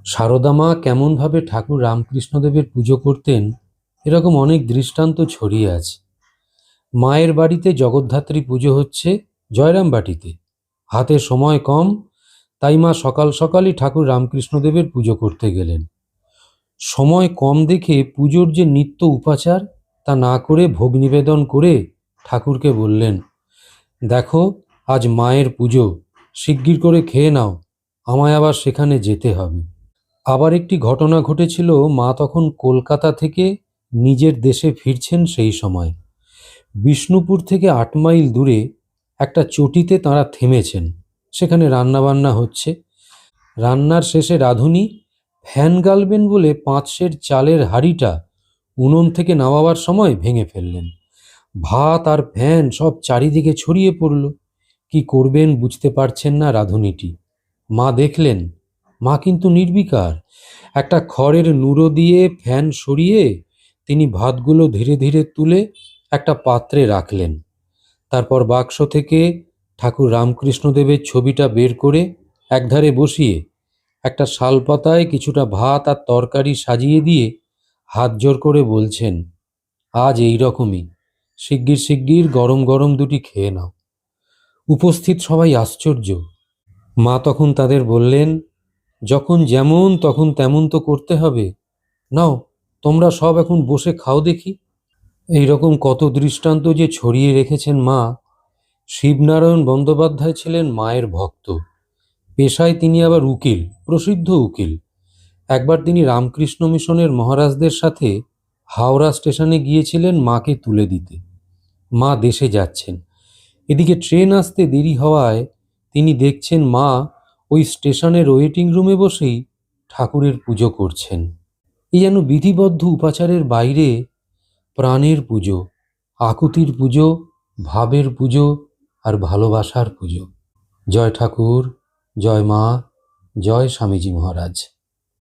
সারদা মা কেমনভাবে ঠাকুর রামকৃষ্ণদেবের পুজো করতেন এরকম অনেক দৃষ্টান্ত ছড়িয়ে আছে। মায়ের বাড়িতে জগদ্ধাত্রী পুজো হচ্ছে জয়রামবাটিতে, হাতে সময় কম, তাই মা সকাল সকালই ঠাকুর রামকৃষ্ণদেবের পুজো করতে গেলেন। সময় কম দেখে পুজোর যে নিত্য উপাচার তা না করে ভোগ নিবেদন করে ঠাকুরকে বললেন, দেখো আজ মায়ের পুজো, শিগগির করে খেয়ে নাও, আমায় আবার সেখানে যেতে হবে। আবার একটি ঘটনা ঘটেছিল, মা তখন কলকাতা থেকে নিজের দেশে ফিরছেন সেই সময়। বিষ্ণুপুর থেকে ৮ মাইল দূরে একটা চটিতে তাঁরা থেমেছেন। সেখানে রান্নাবান্না হচ্ছে। রান্নার শেষে রাঁধুনি ফ্যান গালবেন বলে ৫ সের চালের হাঁড়িটা উনুন থেকে নামাবার সময় ভেঙে ফেললেন। ভাত আর ফ্যান সব চারিদিকে ছড়িয়ে পড়ল। কি করবেন বুঝতে পারছেন না রাঁধুনিটি। মা দেখলেন, মা কিন্তু নির্বিকার। একটা খড়ের নুড়ো দিয়ে ফ্যান সরিয়ে তিনি ভাতগুলো ধীরে ধীরে তুলে একটা পাত্রে রাখলেন। তারপর বাক্স থেকে ঠাকুর রামকৃষ্ণদেবের ছবিটা বের করে একধারে বসিয়ে একটা শালপাতায় কিছুটা ভাত আর তরকারি সাজিয়ে দিয়ে হাত জোর করে বলছেন, আজ এই রকমই, শিগগির শিগগির গরম গরম দুটি খেয়ে নাও। উপস্থিত সবাই আশ্চর্য। মা তখন তাদের বললেন, যখন যেমন তখন তেমন তো করতে হবে, নাও তোমরা সব এখন বসে খাও দেখি। এই রকম কত দৃষ্টান্ত যে ছড়িয়ে রেখেছেন মা। শিবনারায়ণ বন্দ্যোপাধ্যায় ছিলেন মায়ের ভক্ত, পেশায় তিনি আবার উকিল, প্রসিদ্ধ উকিল। একবার তিনি রামকৃষ্ণ মিশনের মহারাজদের সাথে হাওড়া স্টেশনে গিয়েছিলেন মাকে তুলে দিতে। মা দেশে যাচ্ছেন, এদিকে ট্রেন আসতে দেরি হওয়ায় তিনি দেখছেন মা ওই স্টেশনের ওয়েটিং রুমে বসেই ঠাকুরের পুজো করছেন। এই যেন বিধিবদ্ধ উপাচারের বাইরে প্রাণের পুজো, আকুতির পুজো, ভাবের পুজো আর ভালোবাসার পুজো। জয় ঠাকুর, জয় মা, জয় স্বামীজি মহারাজ।